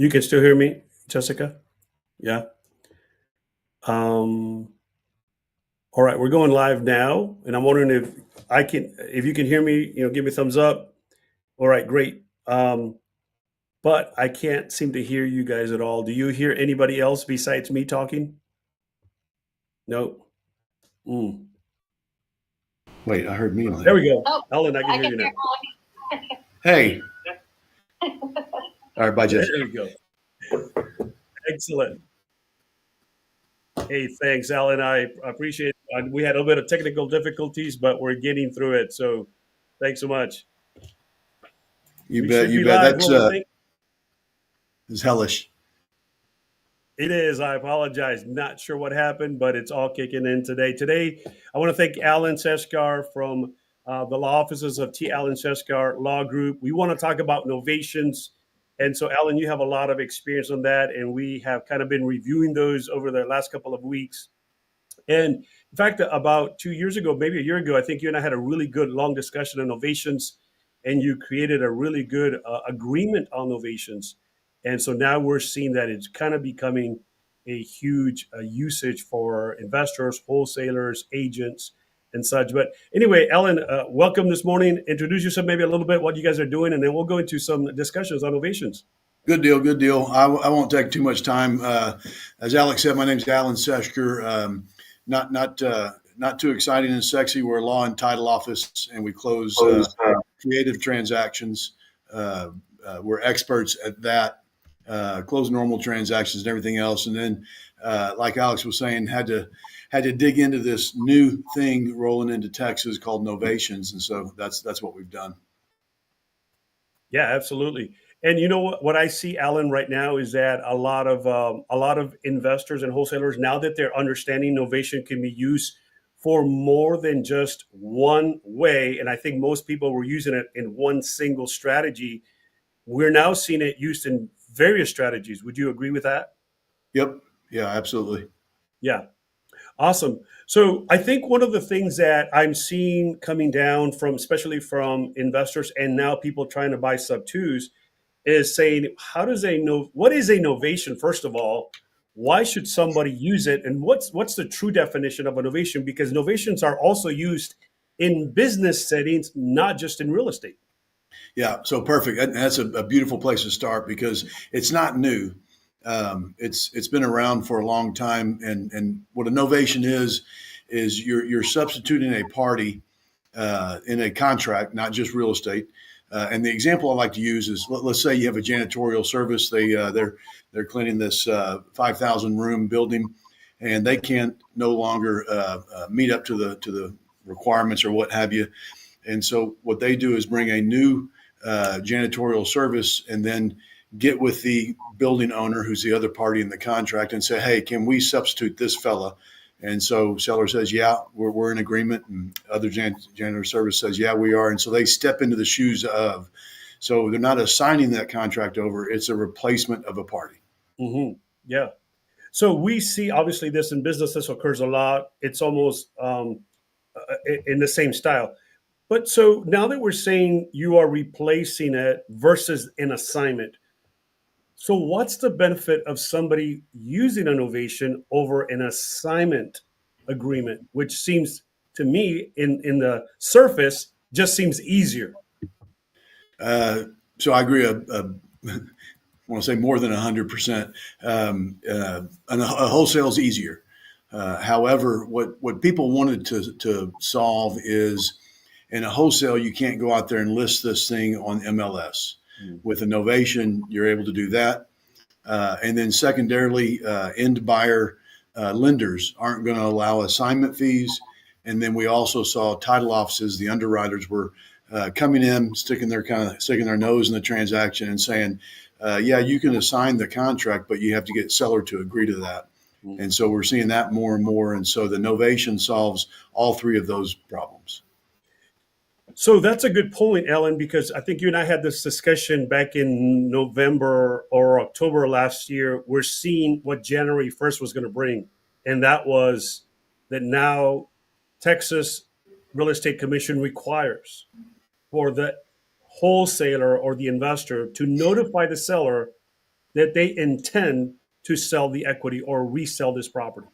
You can still hear me, Jessica? Yeah. Um, all right, we're going live now, and I'm wondering if you can hear me, give me a thumbs up. All right, great. But I can't seem to hear you guys at all. Do you hear anybody else besides me talking? No. Mm. Wait, I heard me on There there. we go. Oh, Ellen, I can I hear can you now. hear Molly. Hey. All right, bye, There Jessica. we go. Excellent. Hey, thanks, Alan. I appreciate it. We had a little bit of technical difficulties, but we're getting through it. So thanks so much. You We bet. should You be bet. live That's when we think. is hellish. It is. I apologize. Not sure what happened, but it's all kicking in today. Today, I want to thank Alan Ceshker from the law offices of T. Alan Ceshker Law Group. We want to talk about novations. And so, Alan, you have a lot of experience on that, and we have kind of been reviewing those over the last couple of weeks. And in fact, about 2 years ago, maybe a year ago, I think you and I had a really good long discussion on novations, and you created a really good agreement on novations. And so now we're seeing that it's kind of becoming a huge usage for investors, wholesalers, agents, and such. But anyway, Ellen, welcome this morning. Introduce yourself maybe a little bit, what you guys are doing, and then we'll go into some discussions on novations. Good deal. Good deal. I won't take too much time. As Alex said, my name's Alan Ceshker. Not too exciting and sexy. We're a law and title office, and we close creative transactions. We're experts at that. Close normal transactions and everything else. And then, like Alex was saying, had to dig into this new thing rolling into Texas called Novations, and so that's what we've done. Yeah, absolutely. And you know what I see, Alan, right now is that a lot of investors and wholesalers, now that they're understanding innovation can be used for more than just one way, and I think most people were using it in one single strategy. We're now seeing it used in various strategies. Would you agree with that? Yep. Yeah. Absolutely. Yeah. Awesome. So I think one of the things that I'm seeing coming down from, especially from investors and now people trying to buy sub twos, is saying, how does a know what is a novation? First of all, why should somebody use it, and what's the true definition of innovation? Because novations are also used in business settings, not just in real estate. Yeah, so perfect. And that's a beautiful place to start because it's not new. It's been around for a long time, and what innovation is you're substituting a party in a contract, not just real estate. And the example I like to use is let's say you have a janitorial service. They're cleaning this 5,000 room building, and they can't no longer meet up to the requirements or what have you. And so what they do is bring a new janitorial service and then get with the building owner, who's the other party in the contract, and say, hey, can we substitute this fella? And so seller says, yeah, we're in agreement. And other janitor service says, yeah, we are. And so they step into the shoes of. So they're not assigning that contract over. It's a replacement of a party. Hmm. Yeah. So we see obviously this in business. This occurs a lot. It's almost in the same style. But so now that we're saying you are replacing it versus an assignment, so what's the benefit of somebody using an ovation over an assignment agreement, which seems to me in the surface just seems easier? So I agree. I want to say more than 100%. And a wholesale is easier. However, what people wanted to solve is in a wholesale, you can't go out there and list this thing on MLS. With innovation, you're able to do that. And then secondarily, end buyer lenders aren't going to allow assignment fees. And then we also saw title offices, the underwriters were coming in, sticking their nose in the transaction and saying, yeah, you can assign the contract, but you have to get seller to agree to that. And so we're seeing that more and more. And so the novation solves all three of those problems. So that's a good point, Ellen, because I think you and I had this discussion back in November or October last year. We're seeing what January 1st was going to bring. And that was that now Texas Real Estate Commission requires for the wholesaler or the investor to notify the seller that they intend to sell the equity or resell this property.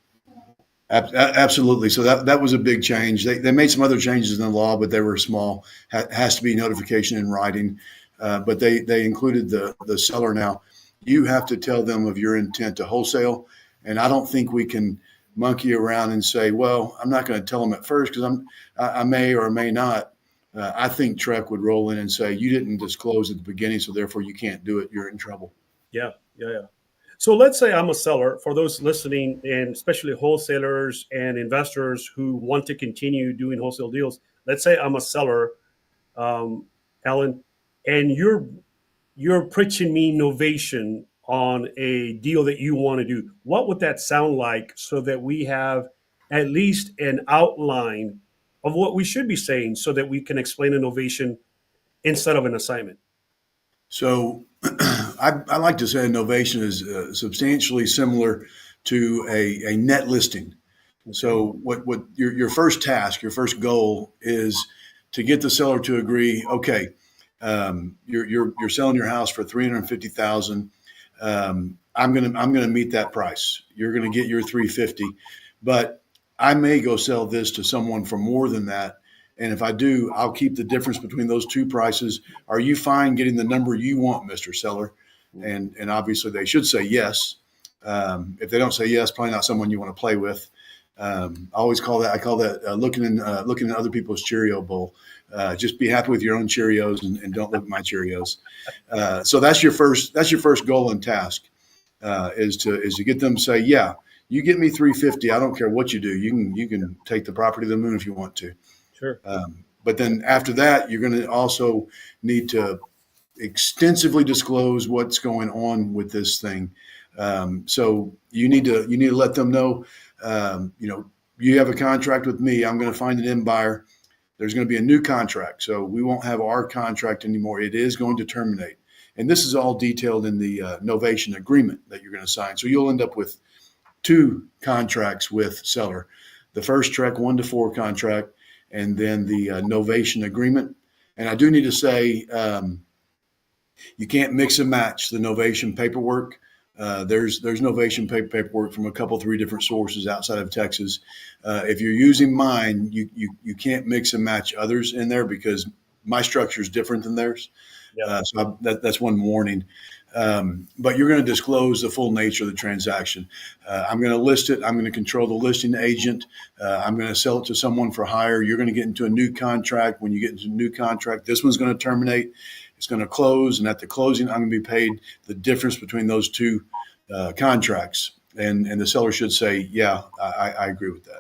Absolutely. So that was a big change. They made some other changes in the law, but they were small. Has to be notification in writing. But they included the seller now. You have to tell them of your intent to wholesale. And I don't think we can monkey around and say, well, I'm not going to tell them at first because I may or may not. I think Trek would roll in and say, you didn't disclose at the beginning, so therefore you can't do it. You're in trouble. Yeah, yeah, yeah. So let's say I'm a seller. For those listening, and especially wholesalers and investors who want to continue doing wholesale deals, let's say I'm a seller, um, Alan, and you're pitching me Novation on a deal that you want to do. What would that sound like so that we have at least an outline of what we should be saying so that we can explain innovation instead of an assignment? So I like to say innovation is substantially similar to a net listing. Okay. So what your first task, your first goal is to get the seller to agree. Okay, you're selling your house for 350,000. I'm gonna meet that price. You're gonna get your 350, but I may go sell this to someone for more than that. And if I do, I'll keep the difference between those two prices. Are you fine getting the number you want, Mr. Seller? And obviously they should say yes. If they don't say yes, probably not someone you want to play with. I call that looking in other people's Cheerio bowl. Just be happy with your own Cheerios and don't look at my Cheerios. So that's your first goal and task is to get them to say, yeah, you get me 350. I don't care what you do. You can take the property to the moon if you want to. Sure. But then after that, you're going to also need to extensively disclose what's going on with this thing. So you need to let them know. You have a contract with me. I'm going to find an end buyer. There's going to be a new contract, so we won't have our contract anymore. It is going to terminate, and this is all detailed in the novation agreement that you're going to sign. So you'll end up with two contracts with seller: the first Trek 1 to 4 contract, and then the novation agreement. And I do need to say, you can't mix and match the novation paperwork. There's novation paperwork from a couple, three different sources outside of Texas. If you're using mine, you can't mix and match others in there because my structure is different than theirs. Yeah. That's one warning. But you're going to disclose the full nature of the transaction. I'm going to list it. I'm going to control the listing agent. I'm going to sell it to someone for hire. You're going to get into a new contract. When you get into a new contract, this one's going to terminate. It's going to close, and at the closing, I'm going to be paid the difference between those two contracts. And the seller should say, yeah, I agree with that.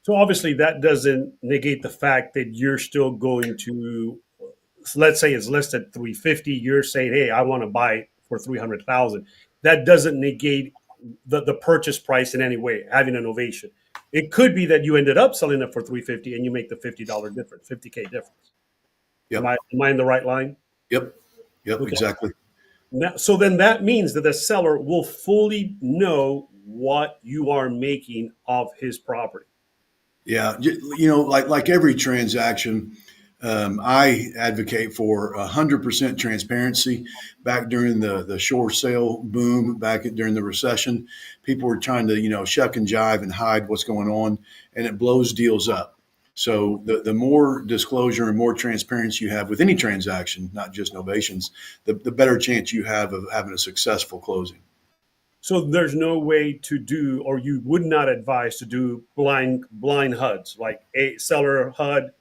So obviously that doesn't negate the fact that you're still going to, let's say it's listed 350. You're saying, hey, I want to buy it for 300,000. That doesn't negate the purchase price in any way, having an ovation. It could be that you ended up selling it for 350 and you make the $50 difference, 50K difference. Yep. Am I in the right line? Yep. Yep. Okay. Exactly. Now, so then that means that the seller will fully know what you are making of his property. Yeah, like every transaction, I advocate for 100% transparency. Back during the short sale boom, during the recession, people were trying to shuck and jive and hide what's going on, and it blows deals up. So the more disclosure and more transparency you have with any transaction, not just novations, the better chance you have of having a successful closing. So there's no way to do, or you would not advise to do blind HUDs, like a seller HUD,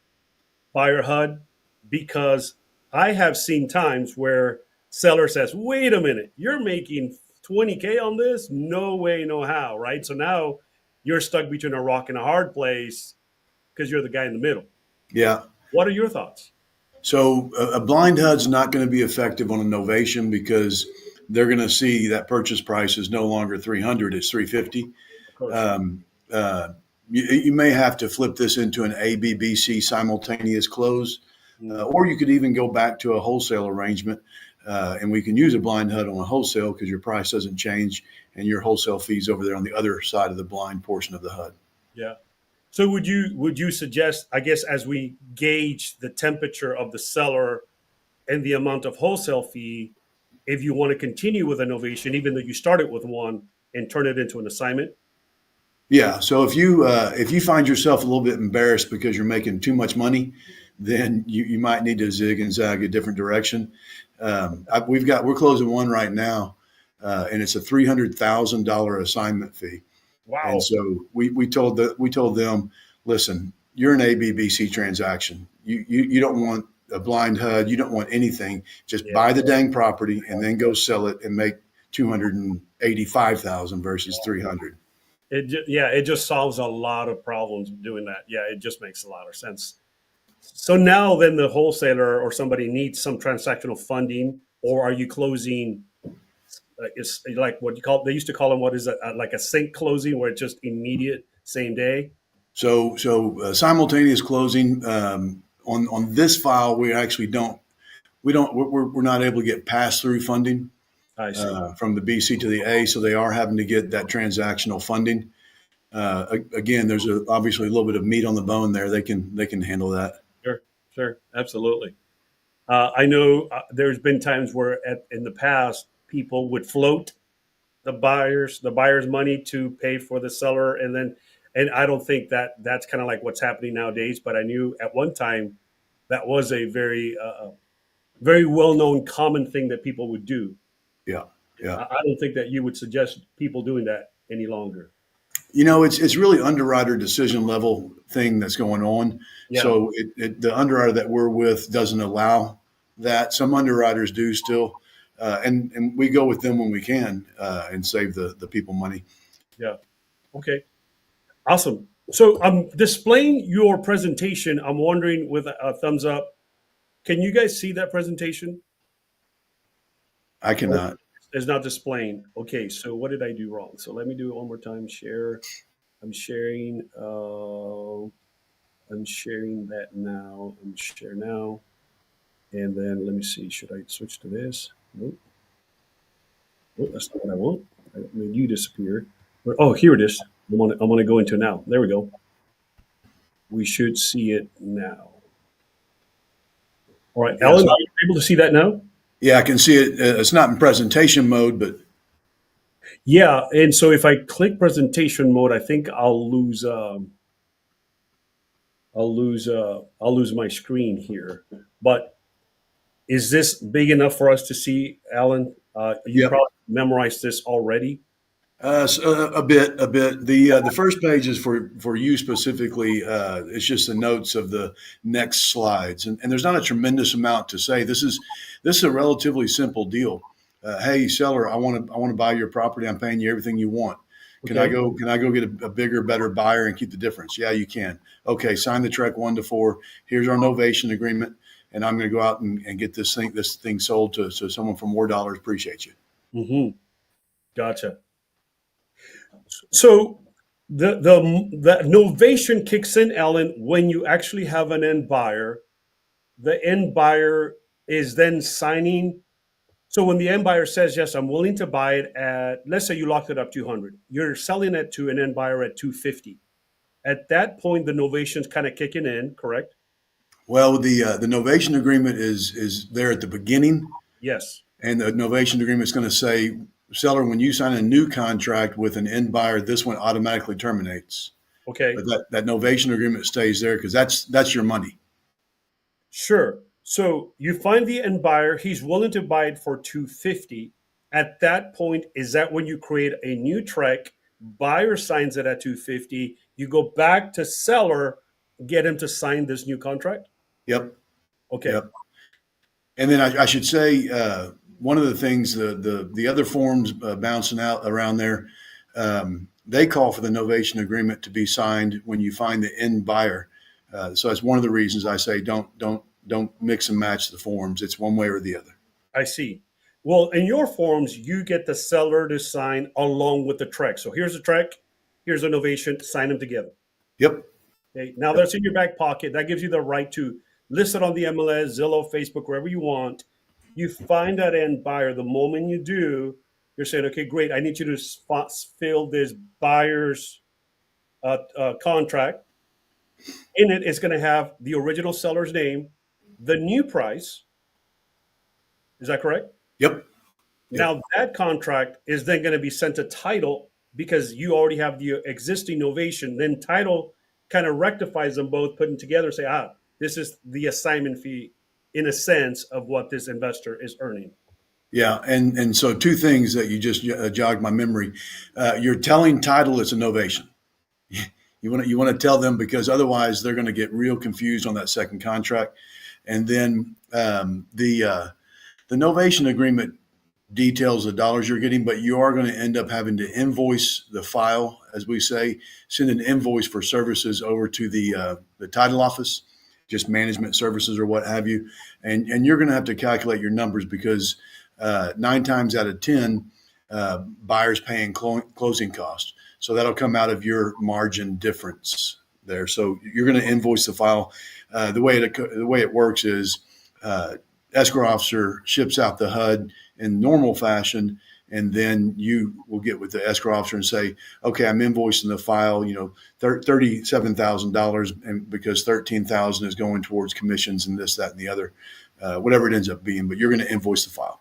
buyer HUD, because I have seen times where seller says, "Wait a minute, you're making 20K on this? No way, no how!" Right? So now you're stuck between a rock and a hard place because you're the guy in the middle. Yeah. What are your thoughts? So a blind HUD's not going to be effective on a novation because they're going to see that purchase price is no longer 300, it's 350. Of course. Um, uh, you may have to flip this into an ABBC simultaneous close, Mm, or you could even go back to a wholesale arrangement, and we can use a blind HUD on a wholesale because your price doesn't change and your wholesale fees over there on the other side of the blind portion of the HUD. yeah. So would you suggest, I guess, as we gauge the temperature of the seller and the amount of wholesale fee, if you want to continue with a novation, even though you started with one, and turn it into an assignment. Yeah. So if you find yourself a little bit embarrassed because you're making too much money, then you might need to zig and zag a different direction. We're closing one right now, and it's a $300,000 assignment fee. And Wow. so we told them, listen, you're an ABBC transaction. You don't want a blind HUD. You don't want anything. Just Yeah. buy the dang property and then go sell it and make 285,000 versus 300. Yeah, it just solves a lot of problems doing that. Yeah, it just makes a lot of sense. So now then the wholesaler or somebody needs some transactional funding, or are you closing, it's like what you call, they used to call them, what is it, like a sync closing where it's just immediate same day? Simultaneous closing on this file, we're not able to get pass through funding I see. from the BC to the A, so they are having to get that transactional funding. Again, there's obviously a little bit of meat on the bone there. They can handle that. Sure, sure, absolutely. I know there's been times where in the past people would float the buyer's money to pay for the seller, and I don't think that that's kind of like what's happening nowadays. But I knew at one time that was a very well known common thing that people would do. Yeah, yeah. I don't think that you would suggest people doing that any longer. It's really underwriter decision level thing that's going on. Yeah, So the underwriter that we're with doesn't allow that. Some underwriters do still, and we go with them when we can and save the people money. yeah. Okay, awesome. So I'm displaying your presentation. I'm wondering with a thumbs up. Can you guys see that presentation? I Or cannot. it's not displaying. Okay, so what did I do wrong? So let me do it one more time. Share. I'm sharing. I'm sharing that now. I'm share now. And then let me see. Should I switch to this? Nope. Nope, that's not what I want. I made you disappear. But, oh, here it is. I want to go into now. There we go. We should see it now. All right, Yeah, Ellen, so are you able to see that now? yeah, I can see it. It's not in presentation mode, but Yeah, and so if I click presentation mode, I think I'll lose my screen here. But is this big enough for us to see, Alan? You yep. probably memorized this already. A bit, a bit. The first page is for you specifically. It's just the notes of the next slides, and there's not a tremendous amount to say. This is a relatively simple deal. Hey, seller, I want to buy your property. I'm paying you everything you want. Okay. Can I go get a bigger, better buyer and keep the difference? Yeah, you can. Okay, sign the Trek 1 to 4. Here's our novation agreement, and I'm going to go out and get this thing sold to someone for more dollars. Appreciate you. Mm-hmm. Gotcha. So the novation kicks in, Alan, when you actually have an end buyer. The end buyer is then signing. So when the end buyer says, yes, I'm willing to buy it at, let's say you locked it up 200, you're selling it to an end buyer at 250. At that point, the novation's kind of kicking in, correct? Well, the novation agreement is there at the beginning, Yes. and the novation agreement is going to say, seller, when you sign a new contract with an end buyer, this one automatically terminates. Okay. But that novation agreement stays there because that's your money. Sure. So you find the end buyer, he's willing to buy it for 250. At that point, is that when you create a new trek? Buyer signs it at 250. You go back to seller, get him to sign this new contract? Yep, Okay. yep. And then I should say one of the things the other forms bouncing out around there, they call for the novation agreement to be signed when you find the end buyer. So that's one of the reasons I say don't mix and match the forms. It's one way or the other. I see. Well, in your forms, you get the seller to sign along with the trek. So here's a trek, here's a novation, sign them together. Yep, Okay. Now yep, that's in your back pocket. That gives you the right to list it on the MLS, Zillow, Facebook, wherever you want. You find that end buyer. The moment you do, you're saying, okay, great. I need you to fill this buyer's contract. In it, it's going to have the original seller's name, the new price. Is that correct? yep. Yep. Now that contract is then going to be sent to title because you already have the existing novation. Then title kind of rectifies them both, putting together, say, this is the assignment fee in a sense of what this investor is earning. Yeah, and so two things that you just jogged my memory. You're telling title it's a novation. You want to tell them because otherwise they're going to get real confused on that second contract. And then the novation agreement details the dollars you're getting, but you are going to end up having to invoice the file, as we say, send an invoice for services over to the title office, just management services or what have you, and you're going to have to calculate your numbers because 9 times out of 10, buyers paying closing costs, so that'll come out of your margin difference there. So you're going to invoice the file. The way it works is escrow officer ships out the HUD in normal fashion, and then you will get with the escrow officer and say, okay, I'm invoicing the file, $37,000, and because 13,000 is going towards commissions and this, that, and the other, whatever it ends up being. But you're going to invoice the file.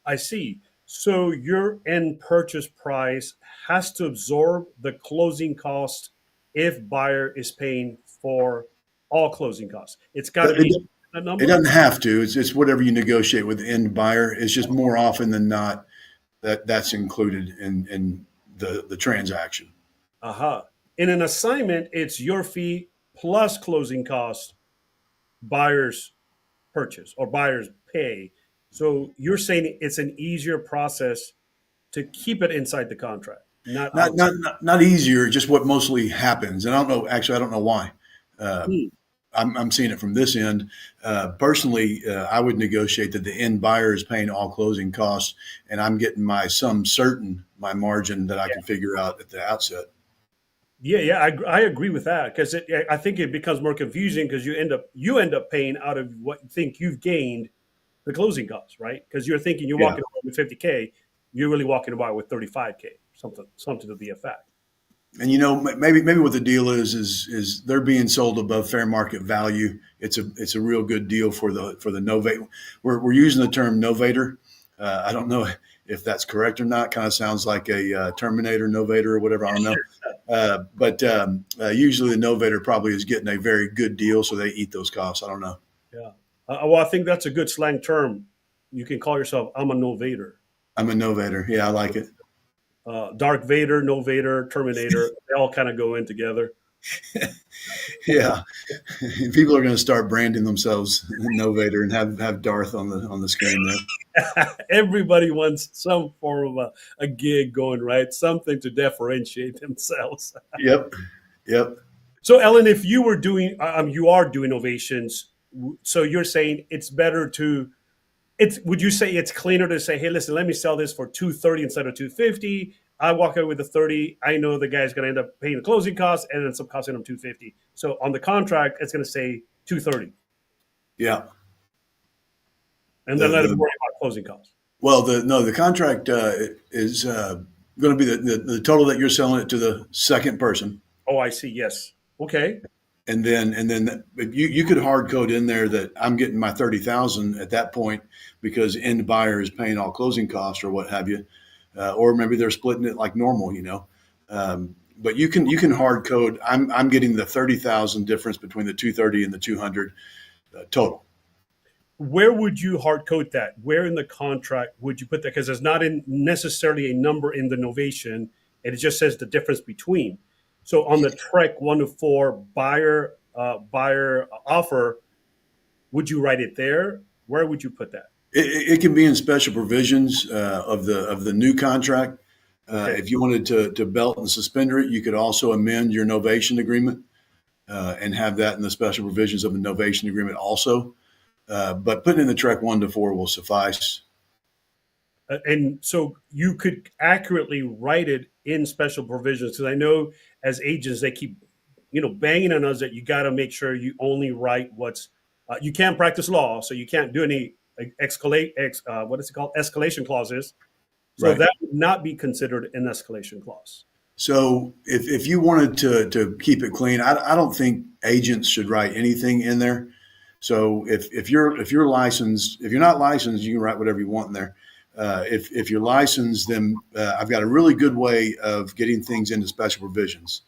I see. So your end purchase price has to absorb the closing cost if buyer is paying for all closing costs. It's got to It, be a it number. doesn't have to. It's whatever you negotiate with the end buyer. It's just more often than not that's included in the transaction. Aha. In an assignment, it's your fee plus closing costs, buyer's purchase or buyer's pay. So you're saying it's an easier process to keep it inside the contract, not Not outside. not not, not easier, just what mostly happens. And I don't know. Actually, I don't know why. Uh, Hmm. I'm seeing it from this end. Personally, I would negotiate that the end buyer is paying all closing costs, and I'm getting my sum certain, my margin that I can figure out at the outset. Yeah, yeah, I agree with that because I think it becomes more confusing because you end up paying out of what you think you've gained the closing costs, right? Because you're thinking you're Yeah. walking away with 50K, you're really walking away with 35K, something to the effect. And maybe what the deal is they're being sold above fair market value. It's a real good deal for the novate. We're using the term novator. I don't know if that's correct or not. Kind of sounds like a Terminator novator or whatever. I don't know. But usually the novator probably is getting a very good deal, so they eat those costs. I don't know. Yeah. Well, I think that's a good slang term. You can call yourself I'm a novator. I'm a novator. Yeah, I like it. Dark Vader, Novator, Terminator, they all kind of go in together. Yeah, people are going to start branding themselves novator and have Darth on the screen there. Everybody wants some form of a gig going, right? Something to differentiate themselves. Yep. Yep. So, Ellen, if you are doing Novations. So you're saying it's better to, would you say it's cleaner to say, hey, listen, let me sell this for 230 instead of 250? I walk out with the 30. I know the guy's going to end up paying the closing costs and then some costing him 250. So on the contract, it's going to say 230 Yeah. and The then let him the worry about closing costs. well, the contract is going to be the total that you're selling it to the second person, Oh, I see. Yes. Okay. and then you could hard code in there that I'm getting my 30,000 at that point because end buyer is paying all closing costs or what have you, or maybe they're splitting it like normal. But you can hard code. I'm getting the 30,000 difference between the 230 and the 200 total. Where would you hard code that? Where in the contract would you put that? Because there's not necessarily a number in the novation, and it just says the difference between. So on the Trek 1 to 4 buyer offer, would you write it there? Where would you put that? It can be in special provisions of the new contract. Okay. If you wanted to belt and suspender it, you could also amend your novation agreement and have that in the special provisions of the novation agreement also. But putting in the Trek 1 to 4 will suffice. And so you could accurately write it in special provisions because I know as agents they keep banging on us that you got to make sure you only write what's you can't practice law, so you can't do any what is it called, escalation clauses. So Right. that would not be considered an escalation clause. So if you wanted to keep it clean, I don't think agents should write anything in there. So if you're licensed, if you're not licensed, you can write whatever you want in there. If you're licensed, then I've got a really good way of getting things into special provisions.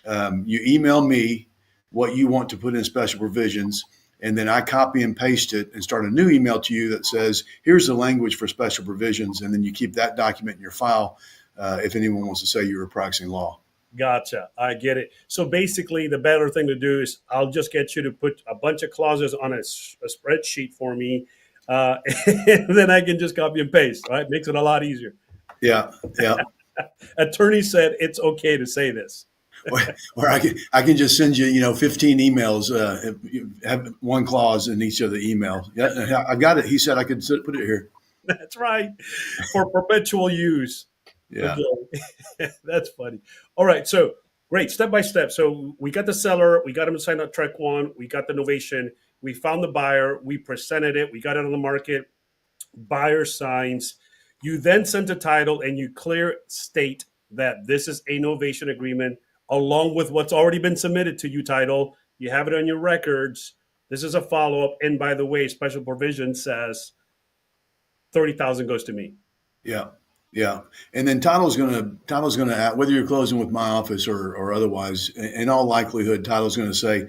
You email me what you want to put in special provisions, and then I copy and paste it and start a new email to you that says, here's the language for special provisions. And then you keep that document in your file if anyone wants to say you were practicing law. Gotcha. I get it. So basically, the better thing to do is I'll just get you to put a bunch of clauses on a spreadsheet for me, and then I can just copy and paste. Right, makes it a lot easier. Yeah, yeah. Attorney said it's okay to say this. Or I can just send you 15 emails, have one clause in each of the emails. Yeah, I got it. He said I could put it here. That's right, for perpetual use. Yeah, Okay, that's funny. All right, so great, step by step. So we got the seller, we got him to sign up track one, we got the novation, we found the buyer, we presented it, we got it on the market. Buyer signs. You then send a title and you clear state that this is a novation agreement along with what's already been submitted to you title. You have it on your records. This is a follow up. And by the way, special provision says 30,000 goes to me. yeah, yeah. And then title's gonna whether you're closing with my office or otherwise, in all likelihood, title's gonna say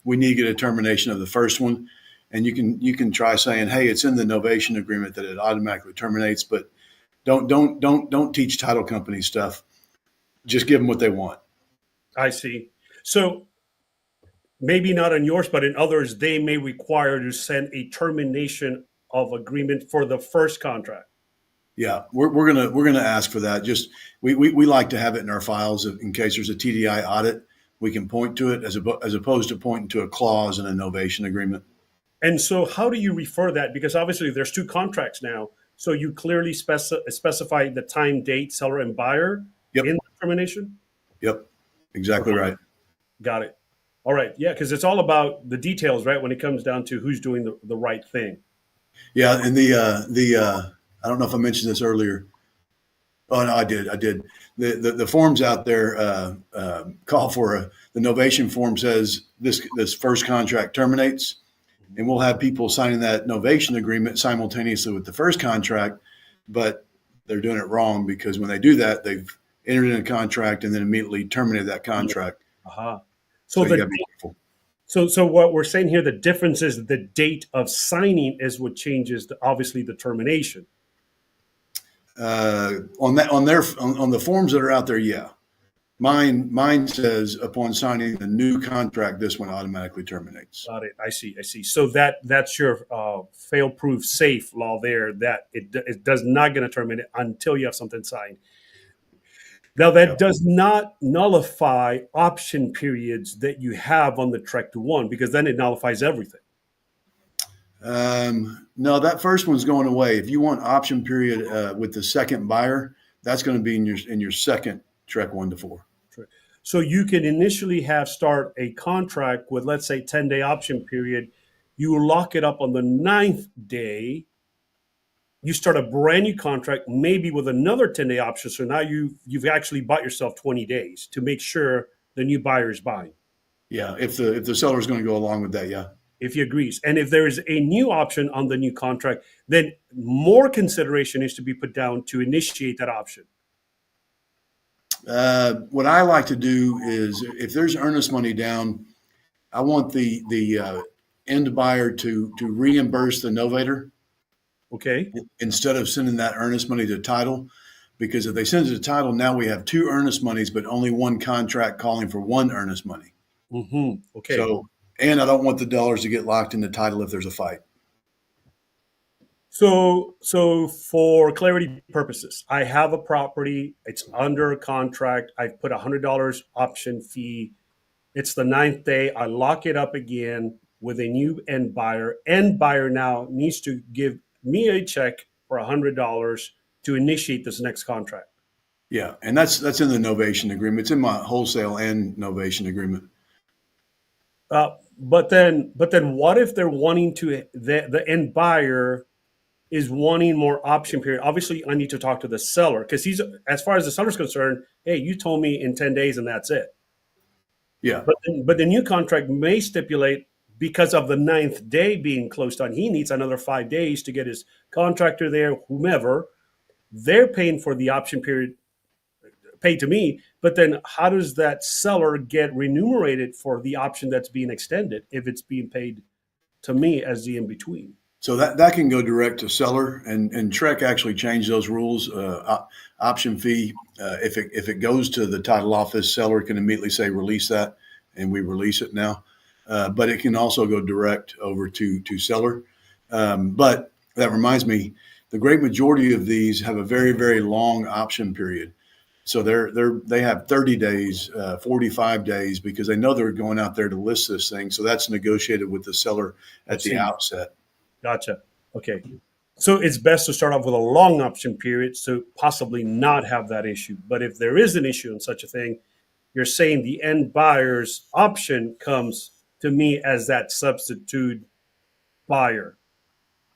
we need to get a termination of the first one. And you can try saying, hey, it's in the novation agreement that it automatically terminates, but don't teach title companies stuff. Just give them what they want. I see. So maybe not on yours, but in others, they may require to send a termination of agreement for the first contract. Yeah, we're gonna ask for that. Just we like to have it in our files in case there's a TDI audit. We can point to it as opposed to pointing to a clause in a novation agreement. And so, how do you refer that? Because obviously, there's two contracts now. So you clearly specify the time, date, seller, and buyer in Yep, the termination. yep, exactly right. Got it. All right. Yeah, because it's all about the details, right? When it comes down to who's doing the right thing. Yeah, and the I don't know if I mentioned this earlier. Oh no, I did. I did. The forms out there call for the novation form says this first contract terminates, and we'll have people signing that novation agreement simultaneously with the first contract, but they're doing it wrong because when they do that, they've entered in a contract and then immediately terminated that Yeah. contract. Uh-huh. So So you got the to be careful. so what we're saying here, the difference is the date of signing is what changes obviously the termination. On the forms that are out there, yeah. Mine says upon signing the new contract, this one automatically terminates. Got it. I see. I see. So that's your fail-proof safe law there. That it does not going to terminate until you have something signed. Now that Yep. does not nullify option periods that you have on the Trek to One because then it nullifies everything. No, that first one's going away. If you want option period with the second buyer, that's going to be in your second Trek 1 to 4. So you can initially have start a contract with, let's say, 10-day option period. You lock it up on the ninth day. You start a brand new contract, maybe with another 10-day option. So now you've actually bought yourself 20 days to make sure the new buyer is buying. Yeah, if the seller is going to go along with that, yeah. If he agrees. And if there is a new option on the new contract, then more consideration is to be put down to initiate that option. What I like to do is if there's earnest money down, I want the end buyer to reimburse the novator Okay. instead of sending that earnest money to title. Because if they send it to title, now we have two earnest monies, but only one contract calling for one earnest money. Okay. So, and I don't want the dollars to get locked in the title if there's a fight. So for clarity purposes, I have a property. It's under a contract. I've put $100 option fee. It's the ninth day. I lock it up again with a new end buyer. End buyer now needs to give me a check for $100 to initiate this next contract. Yeah, and that's in the novation agreement. It's in my wholesale and novation agreement. But then, what if they're wanting to the end buyer is wanting more option period? Obviously, I need to talk to the seller because he's as far as the seller's concerned. Hey, you told me in 10 days, and that's it. Yeah, But the new contract may stipulate because of the ninth day being closed on, he needs another 5 days to get his contractor there, whomever, they're paying for the option period paid to me, but then how does that seller get remunerated for the option that's being extended if it's being paid to me as the in between? So that can go direct to seller, and Trek actually changed those rules. Option fee, if it goes to the title office, seller can immediately say release that, and we release it now. But it can also go direct over to seller. But that reminds me, the great majority of these have a very long option period. So they have 30 days, 45 days, because they know they're going out there to list this thing. So that's negotiated with the seller I at the see. outset. Gotcha. Okay. So it's best to start off with a long option period to possibly not have that issue. But if there is an issue in such a thing, you're saying the end buyer's option comes to me as that substitute buyer.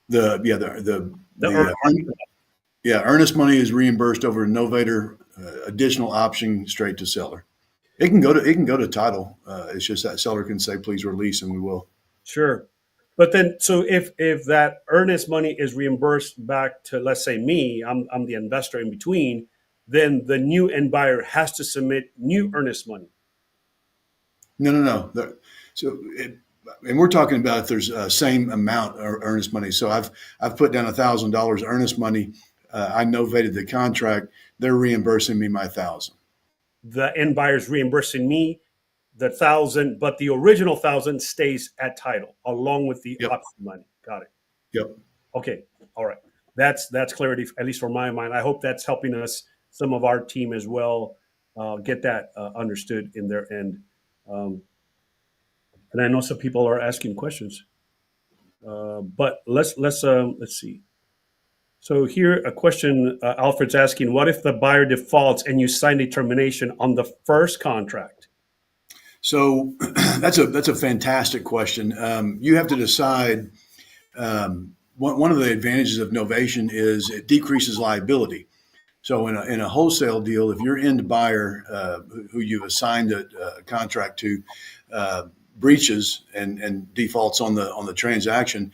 The yeah the The the earnest yeah, earnest money is reimbursed over Novator, additional option straight to seller. It can go to title. It's just that seller can say please release, and we will. Sure. But then, so if that earnest money is reimbursed back to, let's say me, I'm the investor in between, then the new end buyer has to submit new earnest money. No. So and we're talking about if there's same amount of earnest money. So I've put down $1,000 earnest money. I novated the contract. They're reimbursing me my thousand. The end buyer is reimbursing me the thousand, but the original thousand stays at title along with the Yep. option money. Got it. Yep. Okay. All right. That's clarity, at least for my mind. I hope that's helping us, some of our team as well, get that understood in their end. Um, and I know some people are asking questions, but let's see. So here a question Alfred's asking: what if the buyer defaults and you sign a termination on the first contract? So that's a fantastic question. You have to decide. One of the advantages of novation is it decreases liability. So in a wholesale deal, if your end buyer, who you've assigned a contract to, uh, breaches and defaults on the transaction,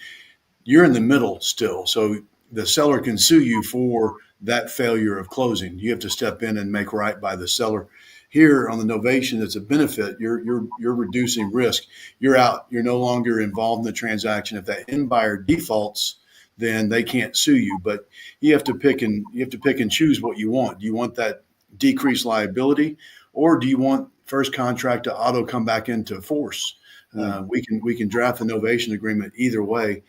you're in the middle still. So the seller can sue you for that failure of closing. You have to step in and make right by the seller. Here on the novation, it's a benefit. You're reducing risk. You're out. You're no longer involved in the transaction. If that end buyer defaults, then they can't sue you. But you have to pick and choose what you want. Do you want that decreased liability, or do you want first contract to auto come back into force? Hmm. We can draft the novation agreement either way.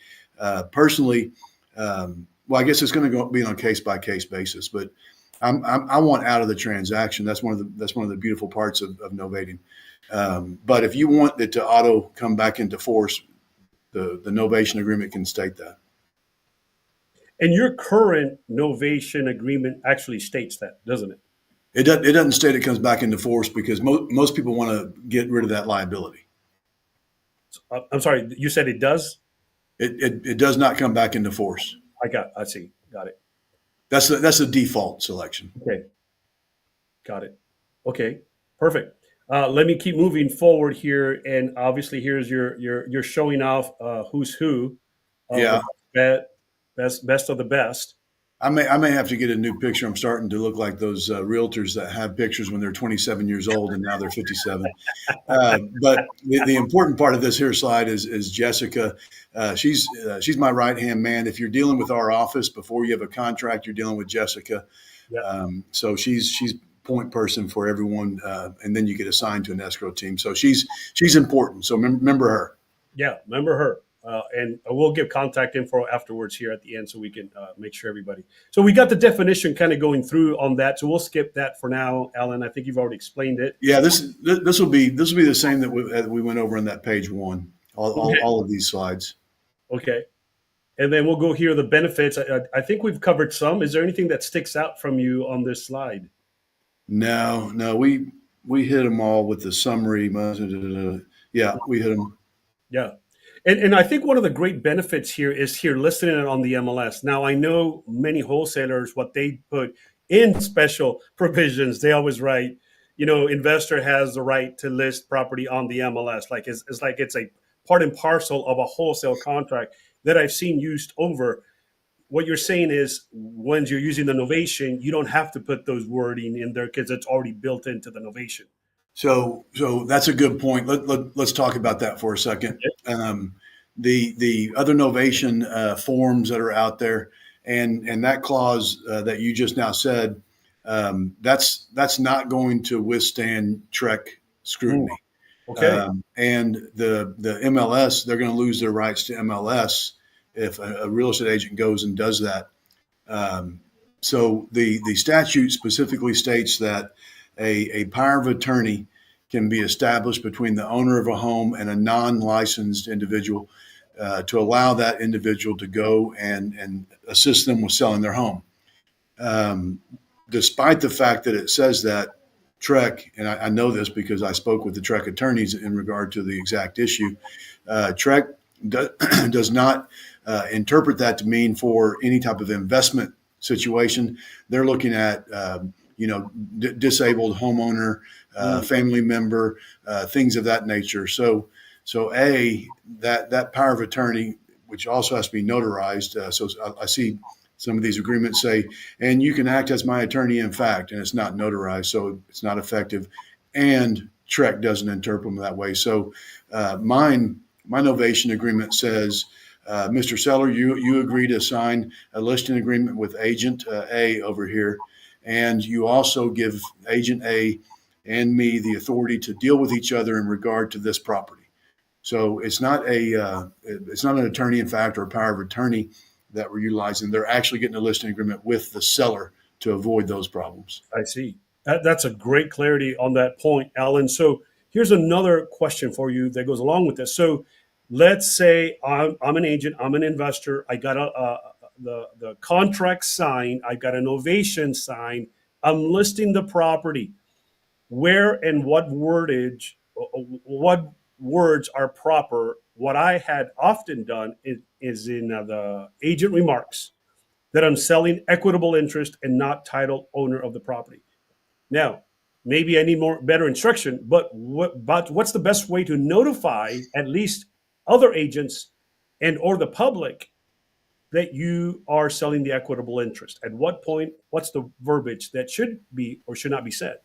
Personally, well, I guess it's going to be on a case by case basis, but I want out of the transaction. That's one of the beautiful parts of novating. But if you want it to auto come back into force, the novation agreement can state that. And your current novation agreement actually states that, doesn't it? It doesn't state it comes back into force because most people want to get rid of that liability. I'm sorry, you said it does? It does not come back into force. I see. Got it. That's the default selection. Okay. Got it. Okay. Perfect. Let me keep moving forward here. And obviously here's you're showing off who's who of the Yeah, best of the best. I may have to get a new picture. I'm starting to look like those realtors that have pictures when they're 27 years old and now they're 57. But the important part of this here slide is Jessica. She's my right hand man. If you're dealing with our office before you have a contract, you're dealing with Jessica. Yeah. So she's point person for everyone, and then you get assigned to an escrow team. So she's important. So remember her. Yeah. Remember her. And we'll give contact info afterwards here at the end so we can make sure everybody. So we got the definition kind of going through on that. So we'll skip that for now, Alan. I think you've already explained it. Yeah, this will be the same that we went over on that page one. All, all, Okay. all of these slides. Okay. And then we'll go here the benefits. I think we've covered some. Is there anything that sticks out from you on this slide? No, we hit them all with the summary. Yeah, we hit them. Yeah. And I think one of the great benefits here is here listing it on the MLS. Now, I know many wholesalers, what they put in special provisions, they always write, investor has the right to list property on the MLS. Like it's like it's a part and parcel of a wholesale contract that I've seen used over. what you're saying is when you're using the novation, you don't have to put those wording in there because it's already built into the novation. So that's a good point. Let's talk about that for a second. Okay. Um, the other novation forms that are out there, and that clause that you just now said, that's not going to withstand Trek Mm, scrutiny. okay. And the MLS, they're going to lose their rights to MLS if a real estate agent goes and does that. Um, so the statute specifically states that a power of attorney can be established between the owner of a home and a non-licensed individual to allow that individual to go and assist them with selling their home. Um, Despite the fact that it says that, Trek, and I know this because I spoke with the Trek attorneys in regard to the exact issue. Trek does not interpret that to mean for any type of investment situation. They're looking at disabled homeowner, Mm, family member, things of that nature. So that power of attorney, which also has to be notarized. So I see some of these agreements say, and you can act as my attorney in fact, and it's not notarized, so it's not effective. And Trek doesn't interpret them that way. So my novation agreement says, Mr. Seller, you agree to sign a listing agreement with Agent A over here, and you also give Agent A and me the authority to deal with each other in regard to this property. So it's not an attorney in fact or a power of attorney that we're utilizing. They're actually getting a listing agreement with the seller to avoid those problems. I see. That's a great clarity on that point, Alan. So here's another question for you that goes along with this. So let's say I'm an agent, I'm an investor. I got the contract signed. I got an ovation signed. I'm listing the property. Where and what wordage, what words are proper? What I had often done is in the agent remarks that I'm selling equitable interest and not title owner of the property. Now, maybe I need more better instruction, but what's the best way to notify at least other agents and or the public that you are selling the equitable interest? At what point? What's the verbiage that should be or should not be said?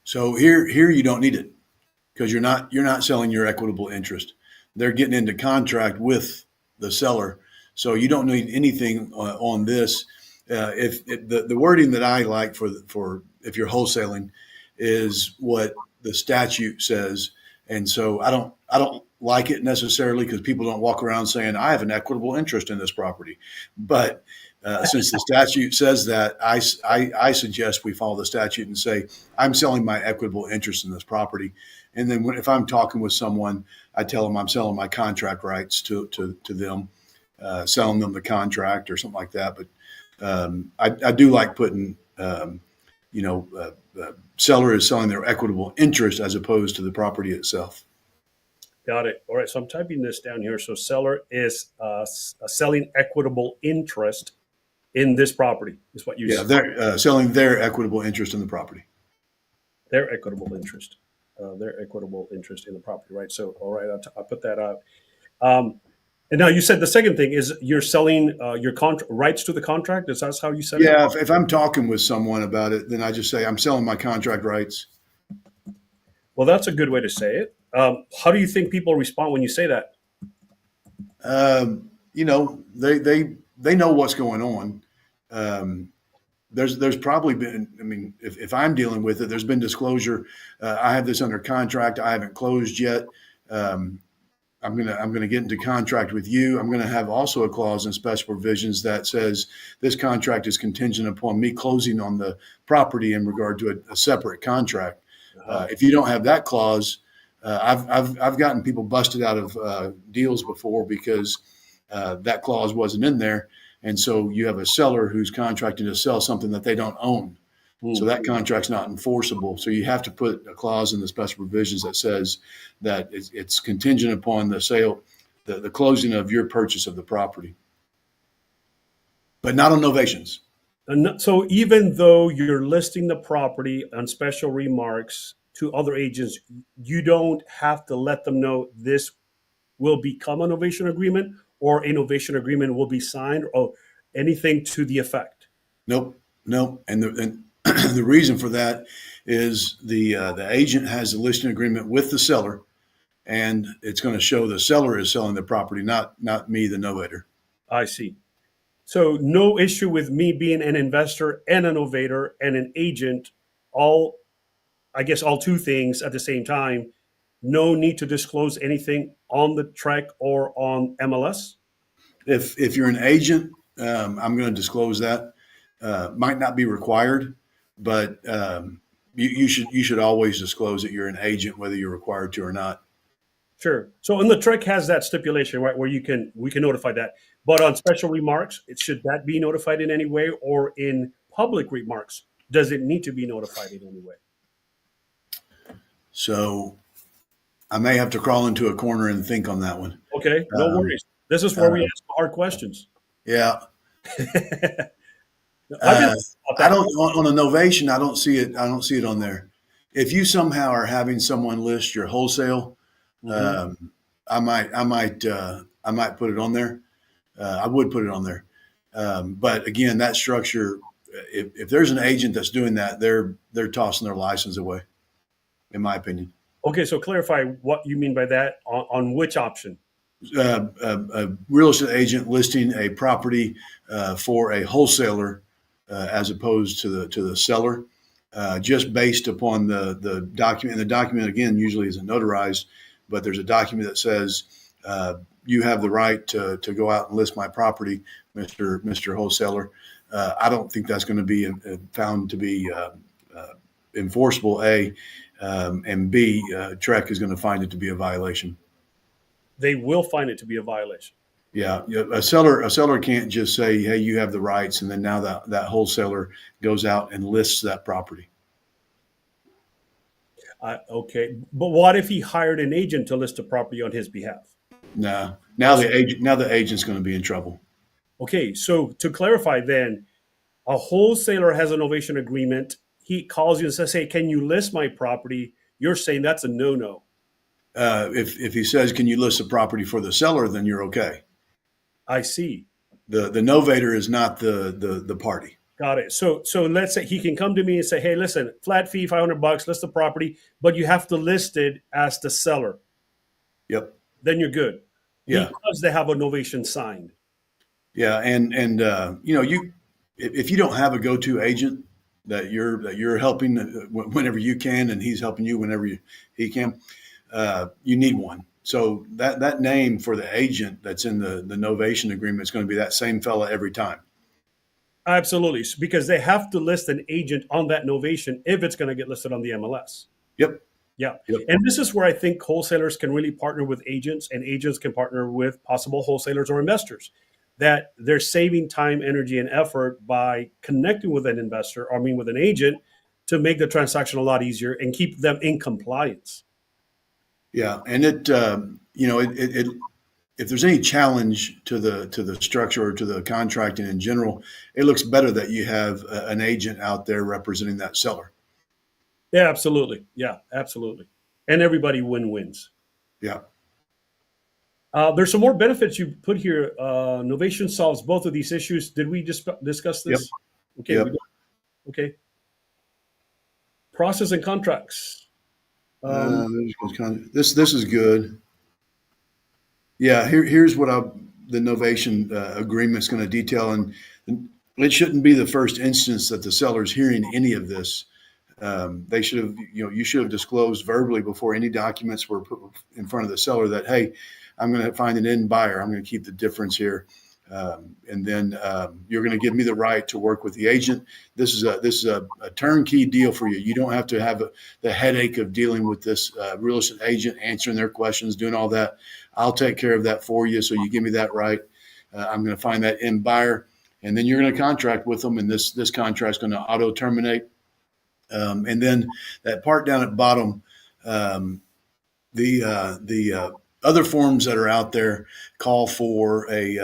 So here you don't need it because you're not selling your equitable interest. They're getting into contract with the seller, so you don't need anything on this. If the wording that I like for if you're wholesaling is what the statute says, and so I don't like it necessarily because people don't walk around saying I have an equitable interest in this property, but since the statute says that, I suggest we follow the statute and say I'm selling my equitable interest in this property, and then if I'm talking with someone, I tell them I'm selling my contract rights to them, selling them the contract or something like that. But I do like putting, seller is selling their equitable interest as opposed to the property itself. Got it. All right. So I'm typing this down here. So seller is selling equitable interest in this property. Is what you Yeah, they're selling their equitable interest in the property. their equitable interest, their equitable interest in the property, right? So all right, I'll put that out. Um, and now you said the second thing is you're selling your rights to the contract. Is that how you said it? Yeah, if I'm talking with someone about it, then I just say I'm selling my contract rights. Well, that's a good way to say it. How do you think people respond when you say that? They know what's going on. Um, there's probably been. I mean, if I'm dealing with it, there's been disclosure. I have this under contract. I haven't closed yet. Um, I'm gonna get into contract with you. I'm gonna have also a clause in special provisions that says this contract is contingent upon me closing on the property in regard to a separate contract. Uh-huh. If you don't have that clause, I've gotten people busted out of deals before because that clause wasn't in there, and so you have a seller who's contracting to sell something that they don't own. So Hmm. that contract's not enforceable. So you have to put a clause in the special provisions that says that it's contingent upon the sale, the closing of your purchase of the property, but not on novations. And so even though you're listing the property on special remarks to other agents, you don't have to let them know this will become an ovation agreement or innovation agreement will be signed. Or Anything to the effect. Nope, nope. And the reason for that is the agent has a listing agreement with the seller, and it's going to show the seller is selling the property, not me, the novator. I see. So no issue with me being an investor and an novator and an agent, all I guess all two things at the same time. No need to disclose anything on the track or on MLS. If you're an agent, I'm going to disclose that. Might not be required, but you should always disclose that you're an agent, whether you're required to or not. Sure. So in the track has that stipulation, right, where we can notify that. But on special remarks, it should that be notified in any way, or in public remarks, does it need to be notified in any way? So I may have to crawl into a corner and think on that one. Okay, no Um, worries. This is where we uh, ask the hard questions. yeah, I've been uh, about I that. don't on a novation. I don't see it. I don't see it on there. If you somehow are having someone list your wholesale, Mhm. um, I might put it on there. I would put it on there. But again, that structure, if there's an agent that's doing that, they're tossing their license away, in my opinion. Okay, so clarify what you mean by that on which option. A real estate agent listing a property for a wholesaler as opposed to the seller, just based upon the document. And the document again usually isn't notarized, but there's a document that says you have the right to go out and list my property, Mister Wholesaler. I don't think that's going to be found to be enforceable. A and B, Trek is going to find it to be a violation. They will find it to be a violation. Yeah, yeah. A seller can't just say, "Hey, you have the rights," and then now that wholesaler goes out and lists that property. Okay, but what if he hired an agent to list a property on his behalf? No, Also, now the agent's going to be in trouble. okay, so to clarify, then a wholesaler has an novation agreement. He calls you and says, "Hey, can you list my property?" You're saying that's a no-no. If he says, "Can you list the property for the seller?" then you're okay. I see. The novator is not the party. Got it. So let's say he can come to me and say, "Hey, listen, flat fee, $500, list the property, but you have to list it as the seller." Yep. Then you're good Yeah. because they have a novation signed. Yeah. And you know, if you don't have a go-to agent that you're helping whenever you can, and he's helping you whenever he can, you need one. So that name for the agent that's in the novation agreement is going to be that same fella every time. Absolutely, because they have to list an agent on that novation if it's going to get listed on the MLS. Yep. Yeah. Yep. And this is where I think wholesalers can really partner with agents, and agents can partner with possible wholesalers or investors. That they're saving time, energy, and effort by connecting with an investor, or I mean with an agent, to make the transaction a lot easier and keep them in compliance. Yeah. And it if there's any challenge to the structure or to the contracting in general, it looks better that you have an agent out there representing that seller. Yeah, absolutely. Yeah, absolutely. And everybody wins. Yeah. There's some more benefits you put here. Novation solves both of these issues. Did we just discuss Yep. this? Okay, Yep. okay. Process and contracts. Um, This is good. Yeah. Here's what the novation agreement is going to detail, and it shouldn't be the first instance that the seller's hearing any of this. They should have, you should have disclosed verbally before any documents were put in front of the seller that, hey, I'm going to find an end buyer. I'm going to keep the difference here. And then you're going to give me the right to work with the agent. This is a turnkey deal for you. You don't have to have the headache of dealing with this real estate agent, answering their questions, doing all that. I'll take care of that for you. So you give me that right. I'm going to find that end buyer, and then you're going to contract with them. And this contract is going to auto terminate. And then that part down at the bottom, the other forms that are out there call for a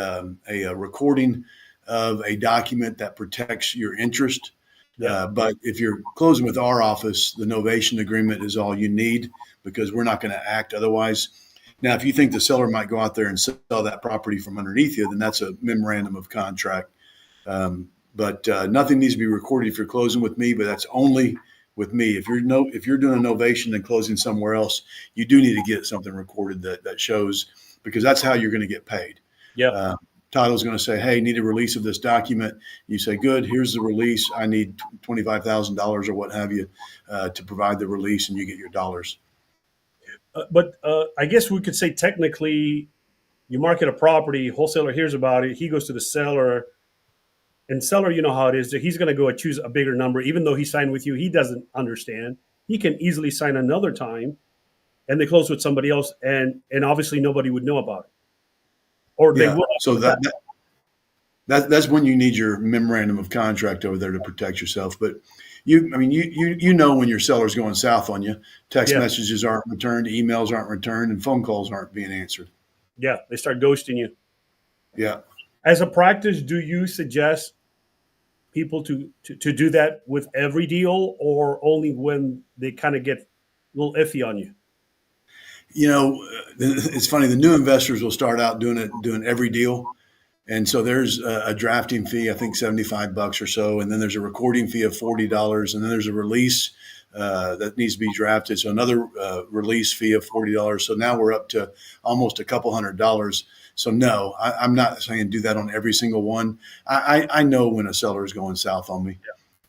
recording of a document that protects your interest. yeah, But if you're closing with our office, the novation agreement is all you need, because we're not going to act otherwise. Now, if you think the seller might go out there and sell that property from underneath you, then that's a memorandum of contract. But nothing needs to be recorded if you're closing with me. But that's only with me. If you're doing a novation and closing somewhere else, you do need to get something recorded that shows, because that's how you're going to get paid. Yeah. Uh, Title's going to say, "Hey, need a release of this document." You say, "Good, here's the release. I need $25,000 or what have you to provide the release," and you get your dollars. But I guess we could say technically, you market a property, wholesaler hears about it, he goes to the seller, and seller, you know how it is, that he's going to go and choose a bigger number, even though he signed with you, he doesn't understand. He can easily sign another time, and they close with somebody else, and obviously nobody would know about it, or they Yeah. would So after the fact. that's when you need your memorandum of contract over there to protect yourself. But you know when your seller's going south on you. Text Yeah, messages aren't returned, emails aren't returned, and phone calls aren't being answered. yeah, they start ghosting you. Yeah. As a practice, do you suggest people to do that with every deal, or only when they kind of get a little iffy on you? You know, it's funny. The new investors will start out doing every deal. And so there's a drafting fee, I think $75 or so, and then there's a recording fee of $40, and then there's a release that needs to be drafted, so another release fee of $40. So now we're up to almost a couple $100. So no, I'm not saying do that on every single one. I know when a seller is going south on me.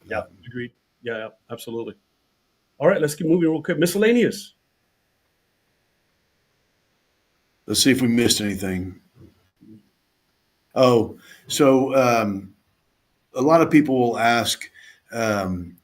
Yeah, agreed. Yeah, yeah, absolutely. All right, let's keep moving real quick. Miscellaneous. Let's see if we missed anything. Oh, so a lot of people will ask. Um,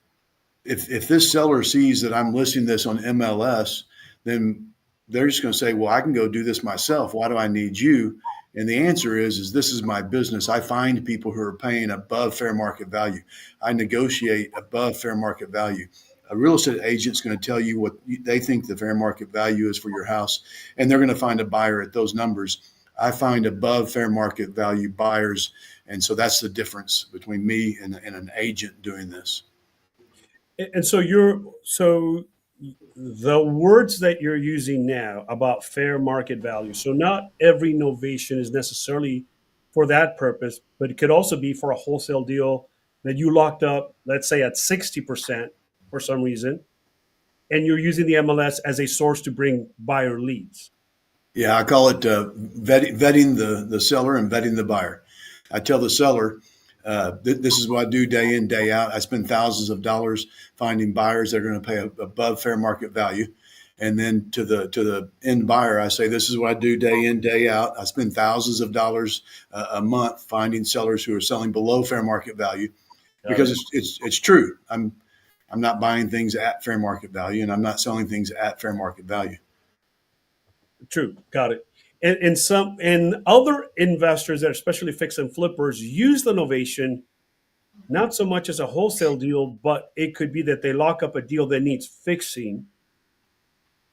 if this seller sees that I'm listing this on MLS, then they're just going to say, "Well, I can go do this myself. Why do I need you?" And the answer is this is my business. I find people who are paying above fair market value. I negotiate above fair market value. A real estate agent's going to tell you what they think the fair market value is for your house, and they're going to find a buyer at those numbers. I find above fair market value buyers, and so that's the difference between me and an agent doing this. And so the words that you're using now about fair market value. So not every novation is necessarily for that purpose, but it could also be for a wholesale deal that you locked up, let's say at 60% for some reason, and you're using the MLS as a source to bring buyer leads. Yeah, I call it vetting the seller and vetting the buyer. I tell the seller, this is what I do day in, day out. I spend thousands of dollars finding buyers that are going to pay above fair market value. And then to the end buyer, I say, this is what I do day in, day out. I spend thousands of dollars a month finding sellers who are selling below fair market value, Got because it. it's true. I'm not buying things at fair market value, and I'm not selling things at fair market value. True. Got it. And other investors that are especially fix and flippers use the novation not so much as a wholesale deal, but it could be that they lock up a deal that needs fixing,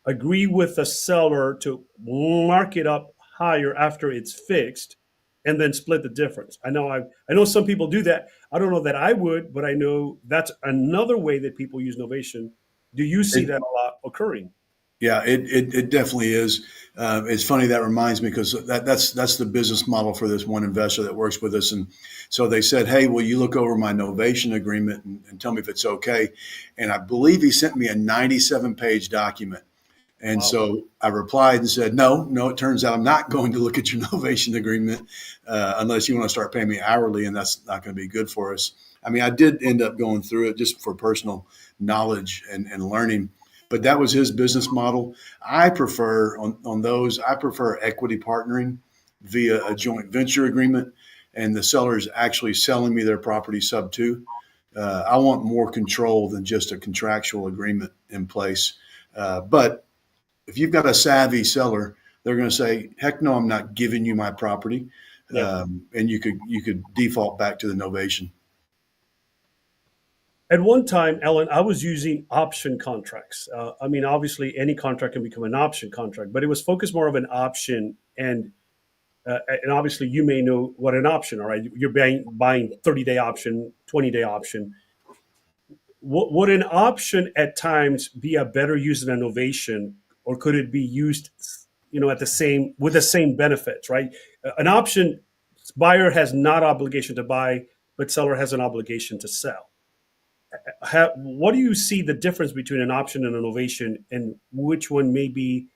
agree with the seller to mark it up higher after it's fixed, and then split the difference. I know some people do that. I don't know that I would, but I know that's another way that people use novation. Do you see It, that a lot occurring? Yeah, it definitely is. It's funny that reminds me, because that's the business model for this one investor that works with us, and so they said, "Hey, will you look over my novation agreement and tell me if it's okay?" And I believe he sent me a 97-page document. And Wow. so I replied and said, "No, no. It turns out I'm not going to look at your novation agreement unless you want to start paying me hourly, and that's not going to be good for us." I mean, I did end up going through it just for personal knowledge and learning, but that was his business model. I prefer on those. I prefer equity partnering via a joint venture agreement, and the seller is actually selling me their property sub two. I want more control than just a contractual agreement in place. But if you've got a savvy seller, they're going to say, "Heck no, I'm not giving you my property," Yeah. and you could default back to the novation. At one time, Ellen, I was using option contracts. I mean, obviously, any contract can become an option contract, but it was focused more of an option. And obviously, you may know what an option. All right, you're buying 30-day option, 20-day option. Would an option at times be a better use than innovation, or could it be used, at the same benefits? Right, an option buyer has not obligation to buy. but seller has an obligation to sell. What do you see the difference between an option and an ovation, and which one may be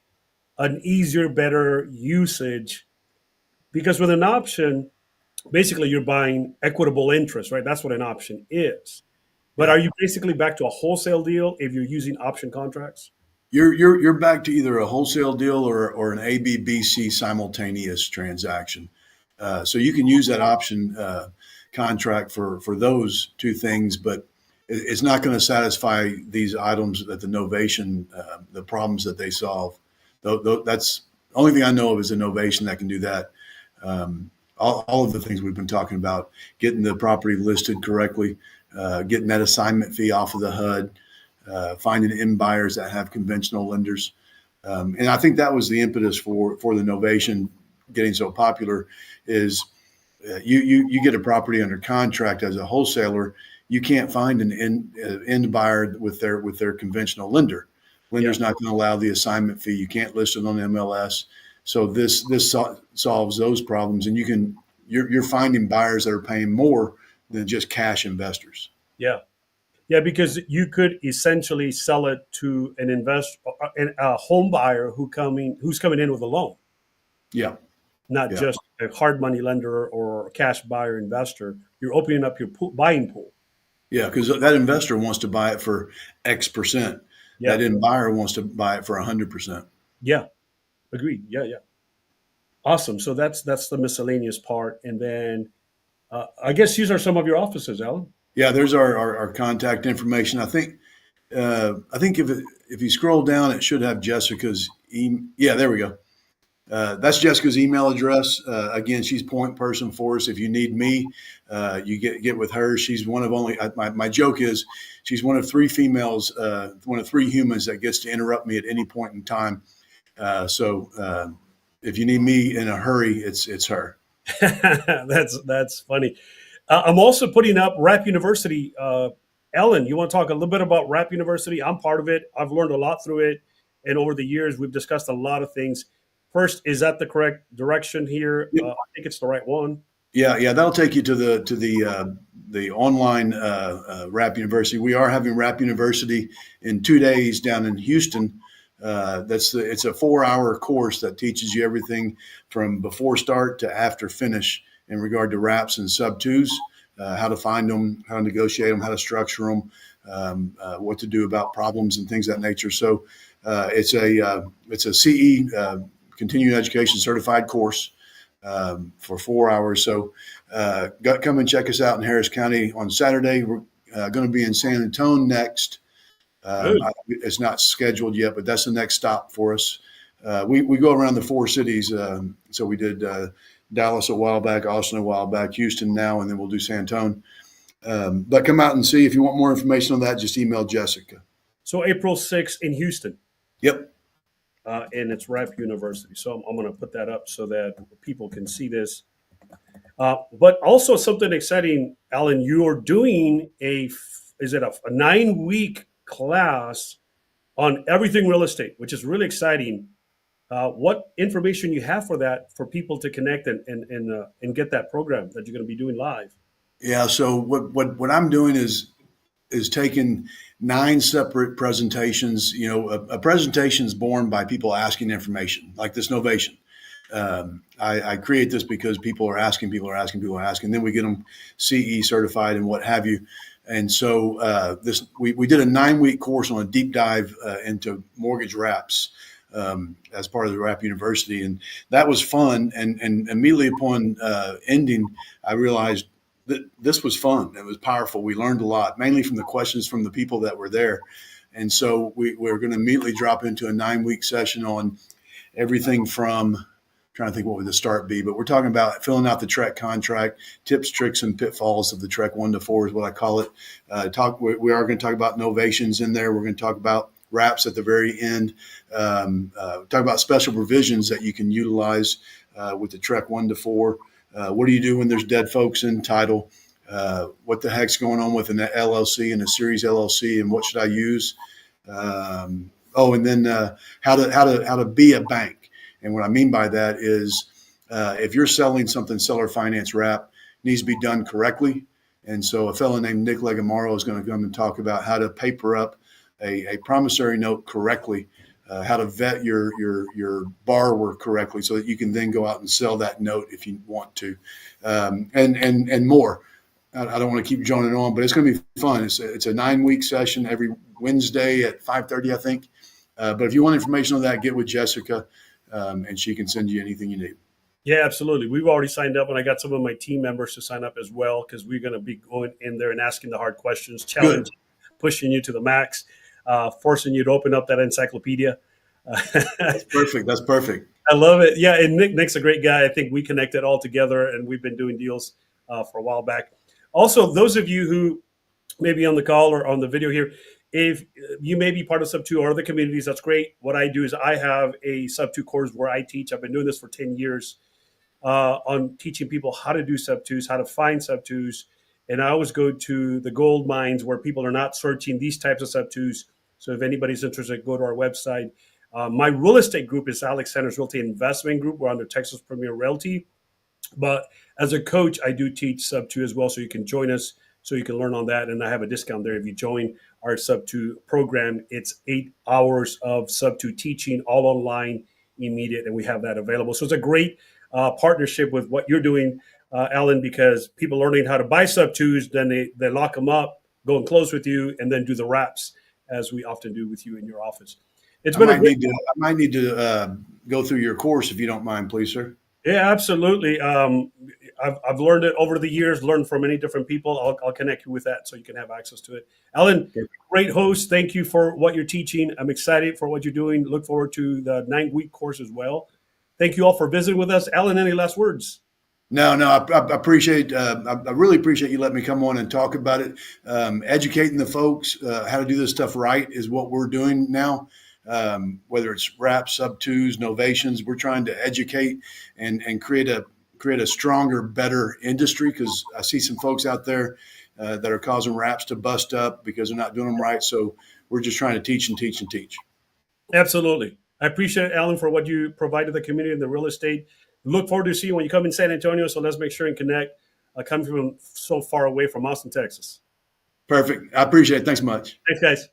an easier, better usage? Because with an option, basically you're buying equitable interest, right? That's what an option is. But Yeah. are you basically back to a wholesale deal if you're using option contracts? You're back to either a wholesale deal or an ABBC simultaneous transaction. So you can use that option contract for those two things, but it's not going to satisfy these items that the Novation, the problems that they solve. That's the only thing I know of is a Novation that can do that. All of the things we've been talking about, getting the property listed correctly, getting that assignment fee off of the HUD, finding in buyers that have conventional lenders. And I think that was the impetus for the Novation getting so popular is you get a property under contract as a wholesaler, you can't find an end buyer with their conventional lender. Yeah, Lender's not going to allow the assignment fee. You can't list it on MLS. So this solves those problems, and you're finding buyers that are paying more than just cash investors. yeah, yeah. Because you could essentially sell it to an investor, a home buyer who's coming in with a loan, Yeah, not yeah, just a hard money lender or a cash buyer investor. You're opening up your buying pool. yeah. Because that investor wants to buy it for X percent. Yeah, That end buyer wants to buy it for 100%. yeah, agreed. Yeah, yeah. Awesome. So that's the miscellaneous part, and then I guess these are some of your offices, Alan. Yeah, there's our contact information. I think if you scroll down, it should have Jessica's. Yeah, there we go. That's Jessica's email address. Again, she's point person for us. If you need me, you get with her. She's one of only. My joke is, she's one of three females, one of three humans that gets to interrupt me at any point in time. So if you need me in a hurry, it's her. That's funny. I'm also putting up Rap University. Ellen, you want to talk a little bit about Rap University? I'm part of it. I've learned a lot through it, and over the years, we've discussed a lot of things. First, is that the correct direction here? I think it's the right one. Yeah, that'll take you to the online Rap University. We are having Rap University in 2 days down in Houston. It's a 4 hour course that teaches you everything from before start to after finish in regard to raps and sub twos, how to find them, how to negotiate them, how to structure them, what to do about problems and things of that nature. So it's a CE continuing education certified course for 4 hours. So come and check us out in Harris County on Saturday. We're going to be in San Antonio next. Good. It's not scheduled yet, but that's the next stop for us. We go around the four cities. So we did Dallas a while back, Austin a while back, Houston now, and then we'll do San Antonio. But come out and see. If you want more information on that, just email Jessica. So April 6th in Houston, Yep. and it's Rap University. So I'm going to put that up so that people can see this. But also something exciting, Alan. You are doing is it a 9 week class on everything real estate, which is really exciting. What information you have for that for people to connect and get that program that you're going to be doing live? Yeah. So what I'm doing is taking 9 separate presentations. A presentation is born by people asking information, like this Novation. I create this because people are asking. Then we get them CE certified and what have you. And so we did a 9 week course on a deep dive into mortgage wraps as part of the Rap University, and that was fun. And immediately upon ending, I realized that this was fun. It was powerful. We learned a lot, mainly from the questions from the people that were there. And so we're going to immediately drop into a 9 week session on everything from trying to think what would the start be, but we're talking about filling out the TREC contract, tips, tricks, and pitfalls of the TREC 1 to 4 is what I call it. We are going to talk about novations in there. We're going to talk about wraps at the very end. Talk about special provisions that you can utilize with the TREC 1 to 4. What do you do when there's dead folks in title? What the heck's going on with an LLC and a series LLC, and what should I use? And then how to be a bank. And what I mean by that is if you're selling something seller finance wrap, needs to be done correctly. And so a fellow named Nick Legamaro is going to come and talk about how to paper up a promissory note correctly, how to vet your borrower correctly, so that you can then go out and sell that note if you want to, and more. I don't want to keep droning on, but it's going to be fun. It's a 9-week session every Wednesday at 5:30, I think. But if you want information on that, get with Jessica, and she can send you anything you need. Yeah, absolutely. We've already signed up, and I got some of my team members to sign up as well because we're going to be going in there and asking the hard questions, Good. challenging, pushing you to the max, forcing you to open up that encyclopedia. That's perfect. That's perfect. I love it. Yeah, and Nick's a great guy. I think we connected all together, and we've been doing deals for a while back. Also, those of you who may be on the call or on the video here, if you may be part of Sub 2 or other communities, that's great. What I do is I have a Sub 2 course where I teach. I've been doing this for 10 years on teaching people how to do Sub 2s, how to find Sub 2s. And I always go to the gold mines where people are not searching these types of Sub 2s. So if anybody's interested, go to our website. My real estate group is Alex Sanders Realty Investment Group. We're under Texas Premier Realty. But as a coach, I do teach Sub 2 as well. So you can join us so you can learn on that. And I have a discount there if you join our Sub 2 program. It's 8 hours of Sub 2 teaching, all online, immediate, and we have that available. So it's a great partnership with what you're doing, Alan, because people learning how to buy Sub 2s, then they lock them up, go and close with you, and then do the wraps, as we often do with you in your office. It's been a great. I might need to go through your course if you don't mind, please, sir. Yeah, absolutely. I've learned it over the years, learned from many different people. I'll connect you with that so you can have access to it. Alan, great host. Thank you for what you're teaching. I'm excited for what you're doing. Look forward to the 9-week course as well. Thank you all for visiting with us. Alan, any last words? No, I appreciate. I really appreciate you letting me come on and talk about it. Educating the folks how to do this stuff right is what we're doing now. Whether it's wraps, Sub 2s, Novations, we're trying to educate and create a stronger, better industry, because I see some folks out there that are causing wraps to bust up because they're not doing them right. So we're just trying to teach and teach and teach. Absolutely. I appreciate Alan for what you provided the community in the real estate. Look forward to seeing you when you come in San Antonio. So let's make sure and connect. Coming from so far away from Austin, Texas. Perfect. I appreciate it. Thanks much. Thanks, guys.